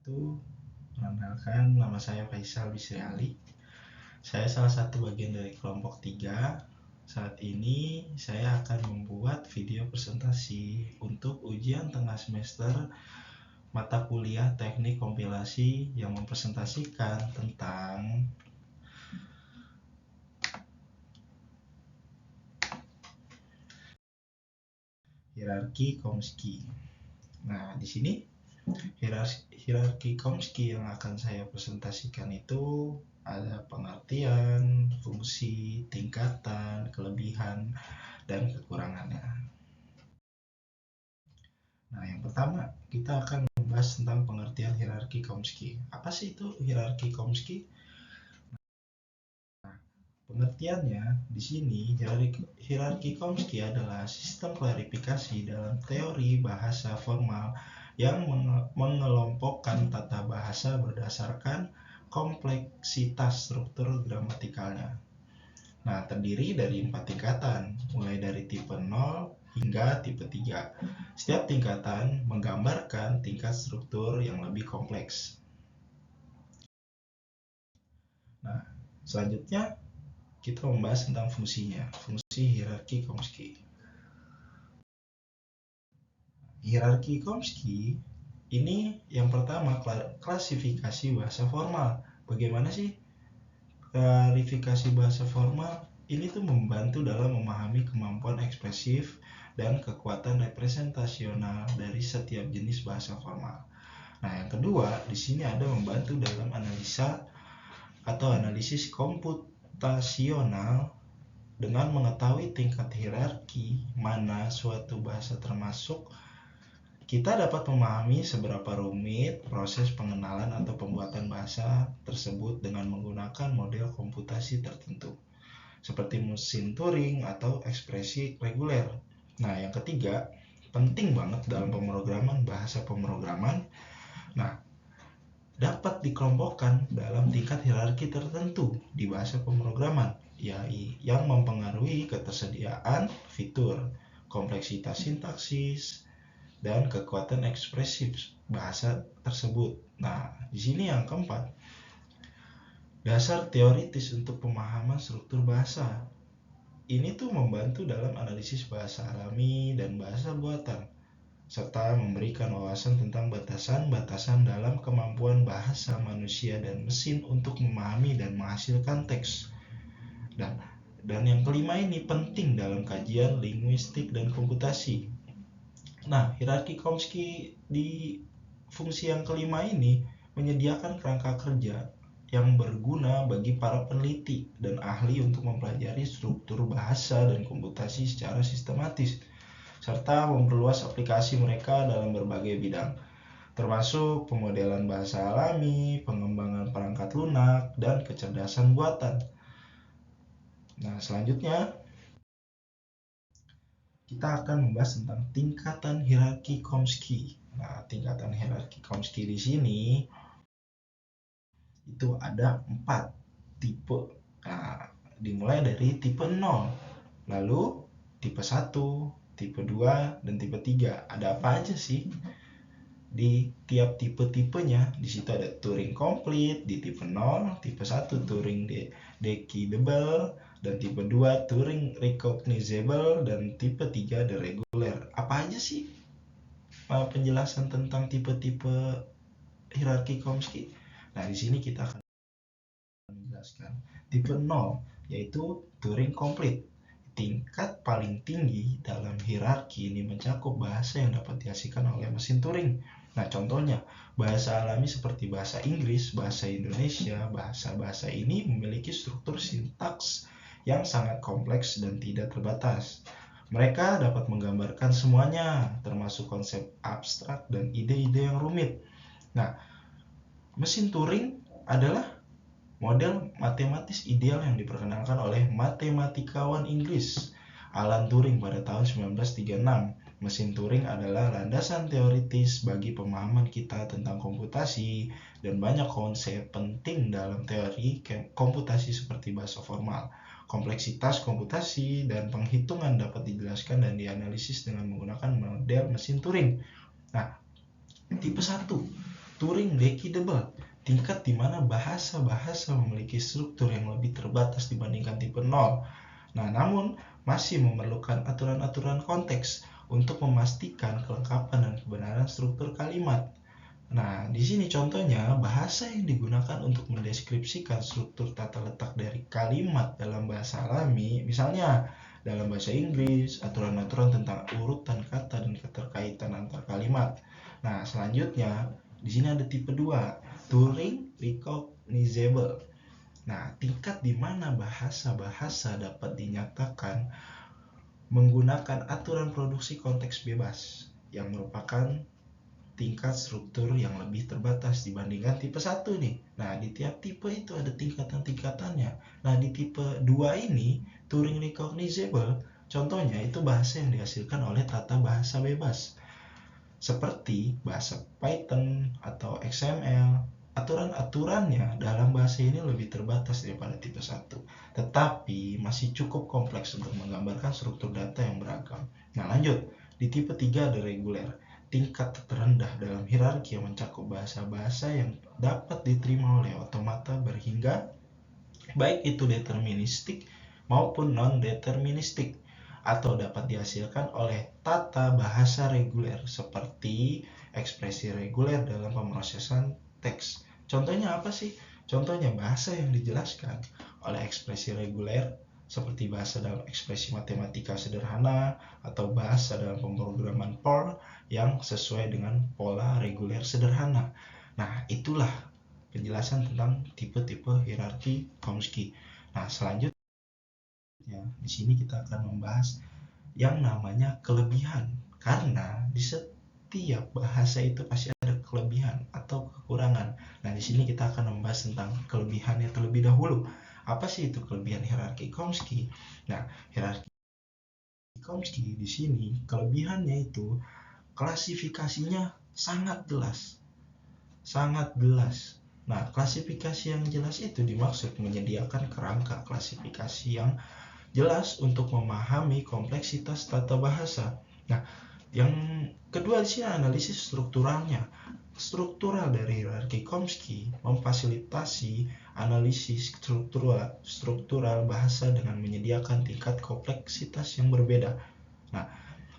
wabarakatuh. Perkenalkan, nama saya Faisal Bisri Ali. Saya salah satu bagian dari kelompok 3. Saat ini saya akan membuat video presentasi untuk ujian tengah semester mata kuliah teknik kompilasi yang mempresentasikan tentang hierarki Chomsky. Nah, di sini hierarki Chomsky yang akan saya presentasikan itu ada pengertian, fungsi, tingkatan, kelebihan, dan kekurangannya. Nah, yang pertama kita akan membahas tentang pengertian hierarki Chomsky. Apa sih itu hierarki Chomsky? Nah, pengertiannya di sini hierarki Chomsky adalah sistem klarifikasi dalam teori bahasa formal yang mengelompokkan tata bahasa berdasarkan kompleksitas struktur gramatikalnya. Nah, terdiri dari 4 tingkatan, mulai dari tipe 0 hingga tipe 3. Setiap tingkatan menggambarkan tingkat struktur yang lebih kompleks. Nah, selanjutnya kita membahas tentang fungsinya, fungsi hierarki Chomsky. Hierarki Chomsky ini yang pertama klasifikasi bahasa formal. Bagaimana sih klarifikasi bahasa formal? Ini tuh membantu dalam memahami kemampuan ekspresif dan kekuatan representasional dari setiap jenis bahasa formal. Nah, yang kedua, di sini ada membantu dalam analisa atau analisis komputasional dengan mengetahui tingkat hierarki mana suatu bahasa termasuk. Kita dapat memahami seberapa rumit proses pengenalan atau pembuatan bahasa tersebut dengan menggunakan model komputasi tertentu, seperti mesin Turing atau ekspresi reguler. Nah, yang ketiga, penting banget dalam pemrograman, bahasa pemrograman. Nah, dapat dikelompokkan dalam tingkat hierarki tertentu di bahasa pemrograman, yang mempengaruhi ketersediaan fitur, kompleksitas sintaksis, dan kekuatan ekspresif bahasa tersebut. Nah, di sini yang keempat, dasar teoritis untuk pemahaman struktur bahasa. Ini tuh membantu dalam analisis bahasa alami dan bahasa buatan, serta memberikan wawasan tentang batasan-batasan dalam kemampuan bahasa manusia dan mesin untuk memahami dan menghasilkan teks. Dan yang kelima ini penting dalam kajian linguistik dan komputasi. Nah, hierarki Chomsky di fungsi yang kelima ini menyediakan kerangka kerja yang berguna bagi para peneliti dan ahli untuk mempelajari struktur bahasa dan komputasi secara sistematis, serta memperluas aplikasi mereka dalam berbagai bidang, termasuk pemodelan bahasa alami, pengembangan perangkat lunak, dan kecerdasan buatan. Nah, selanjutnya kita akan membahas tentang tingkatan hierarki Chomsky. Nah, tingkatan hierarki Chomsky di sini itu ada 4 tipe. Nah, dimulai dari tipe 0, lalu tipe 1, tipe 2, dan tipe 3. Ada apa aja sih di tiap tipe-tipenya? Di situ ada Turing Complete di tipe 0, tipe 1 Turing Decodable, dan tipe 2 Turing Recognizable, dan tipe 3 The Regular. Apa aja sih penjelasan tentang tipe-tipe hierarki Chomsky? Nah, di sini kita akan menjelaskan tipe 0, yaitu Turing Complete. Tingkat paling tinggi dalam hierarki ini mencakup bahasa yang dapat dihasilkan oleh mesin Turing. Nah, contohnya bahasa alami seperti bahasa Inggris, bahasa Indonesia. Bahasa-bahasa ini memiliki struktur sintaks yang sangat kompleks dan tidak terbatas. Mereka dapat menggambarkan semuanya, termasuk konsep abstrak dan ide-ide yang rumit. Nah, mesin Turing adalah model matematis ideal yang diperkenalkan oleh matematikawan Inggris Alan Turing pada tahun 1936. Mesin Turing adalah landasan teoritis bagi pemahaman kita tentang komputasi dan banyak konsep penting dalam teori komputasi seperti bahasa formal. Kompleksitas komputasi dan penghitungan dapat dijelaskan dan dianalisis dengan menggunakan model mesin Turing. Nah, tipe 1, Turing-Decodable, tingkat di mana bahasa-bahasa memiliki struktur yang lebih terbatas dibandingkan tipe 0. Nah, namun masih memerlukan aturan-aturan konteks untuk memastikan kelengkapan dan kebenaran struktur kalimat. Nah, di sini contohnya bahasa yang digunakan untuk mendeskripsikan struktur tata letak dari kalimat dalam bahasa alami, misalnya dalam bahasa Inggris, aturan-aturan tentang urutan kata dan keterkaitan antar kalimat. Nah, selanjutnya di sini ada tipe 2, Turing Recognizable. Nah, tingkat di mana bahasa-bahasa dapat dinyatakan menggunakan aturan produksi konteks bebas yang merupakan tingkat struktur yang lebih terbatas dibandingkan tipe 1 nih. Nah, di tiap tipe itu ada tingkatan-tingkatannya. Nah, di tipe 2 ini, Turing Recognizable, contohnya itu bahasa yang dihasilkan oleh tata bahasa bebas. Seperti bahasa Python atau XML, aturan-aturannya dalam bahasa ini lebih terbatas daripada tipe 1, tetapi masih cukup kompleks untuk menggambarkan struktur data yang beragam. Nah, lanjut. Di tipe 3 ada reguler, tingkat terendah dalam hierarki yang mencakup bahasa-bahasa yang dapat diterima oleh otomata berhingga baik itu deterministik maupun non-deterministik, atau dapat dihasilkan oleh tata bahasa reguler seperti ekspresi reguler dalam pemrosesan teks. Contohnya apa sih? Contohnya bahasa yang dijelaskan oleh ekspresi reguler seperti bahasa dalam ekspresi matematika sederhana atau bahasa dalam pemrograman Perl yang sesuai dengan pola reguler sederhana. Nah, itulah penjelasan tentang tipe-tipe hierarki Chomsky. Nah, selanjutnya di sini kita akan membahas yang namanya kelebihan, karena di setiap bahasa itu pasti ada kelebihan atau kekurangan. Nah, di sini kita akan membahas tentang kelebihannya terlebih dahulu. Apa sih itu kelebihan hierarki Chomsky? Nah, hierarki Chomsky di sini kelebihannya itu klasifikasinya sangat jelas. Sangat jelas. Nah, klasifikasi yang jelas itu dimaksud menyediakan kerangka klasifikasi yang jelas untuk memahami kompleksitas tata bahasa. Nah, yang kedua di sini analisis strukturalnya. Struktural dari hierarki Chomsky memfasilitasi analisis struktural bahasa dengan menyediakan tingkat kompleksitas yang berbeda. Nah,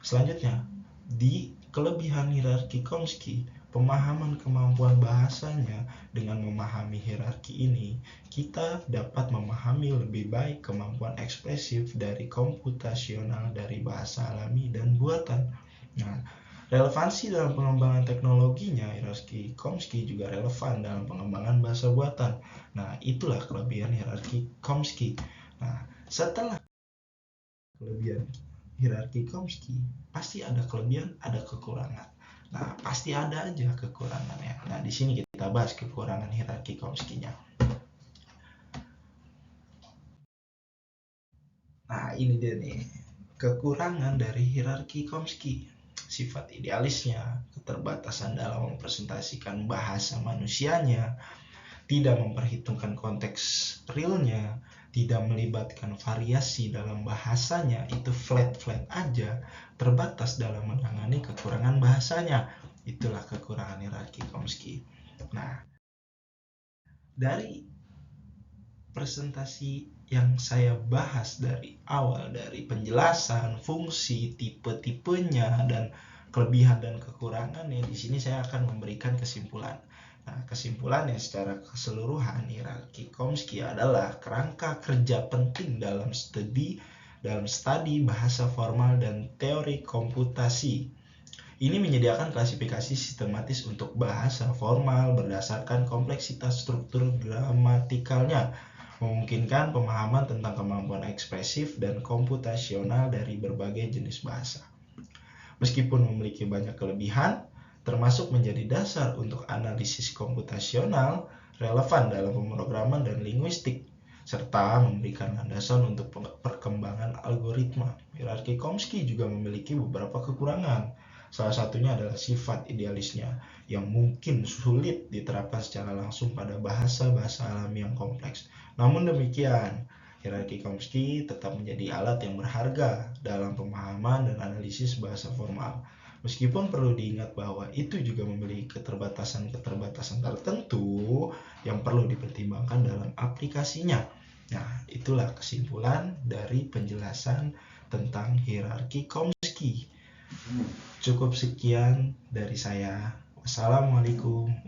selanjutnya di kelebihan hierarki Chomsky, pemahaman kemampuan bahasanya. Dengan memahami hierarki ini, kita dapat memahami lebih baik kemampuan ekspresif dari komputasional dari bahasa alami dan buatan. Nah, relevansi dalam pengembangan teknologinya, hierarki Chomsky juga relevan dalam pengembangan bahasa buatan. Nah, itulah kelebihan hierarki Chomsky. Nah, setelah kelebihan hierarki Chomsky, pasti ada kelebihan, ada kekurangan. Nah, pasti ada aja kekurangannya. Nah, di sini kita bahas kekurangan hierarki Chomsky-nya. Nah, ini dia nih. Kekurangan dari hierarki Chomsky. Sifat idealisnya, keterbatasan dalam mempresentasikan bahasa manusianya, tidak memperhitungkan konteks realnya, tidak melibatkan variasi dalam bahasanya, itu flat-flat aja, terbatas dalam menangani kekurangan bahasanya. Itulah kekurangan hierarki Chomsky. Nah, dari presentasi yang saya bahas dari awal, dari penjelasan, fungsi, tipe-tipenya, dan kelebihan dan kekurangannya, di sini saya akan memberikan kesimpulan. Nah, kesimpulannya secara keseluruhan, hierarki Chomsky adalah kerangka kerja penting dalam studi bahasa formal dan teori komputasi. Ini menyediakan klasifikasi sistematis untuk bahasa formal berdasarkan kompleksitas struktur gramatikalnya, memungkinkan pemahaman tentang kemampuan ekspresif dan komputasional dari berbagai jenis bahasa. Meskipun memiliki banyak kelebihan, termasuk menjadi dasar untuk analisis komputasional, relevan dalam pemrograman dan linguistik, serta memberikan landasan untuk perkembangan algoritma. Hierarki Chomsky juga memiliki beberapa kekurangan. Salah satunya adalah sifat idealisnya yang mungkin sulit diterapkan secara langsung pada bahasa-bahasa alami yang kompleks. Namun demikian, hierarki Chomsky tetap menjadi alat yang berharga dalam pemahaman dan analisis bahasa formal. Meskipun perlu diingat bahwa itu juga memiliki keterbatasan-keterbatasan tertentu yang perlu dipertimbangkan dalam aplikasinya. Nah, itulah kesimpulan dari penjelasan tentang hierarki Chomsky. Cukup sekian dari saya. Wassalamualaikum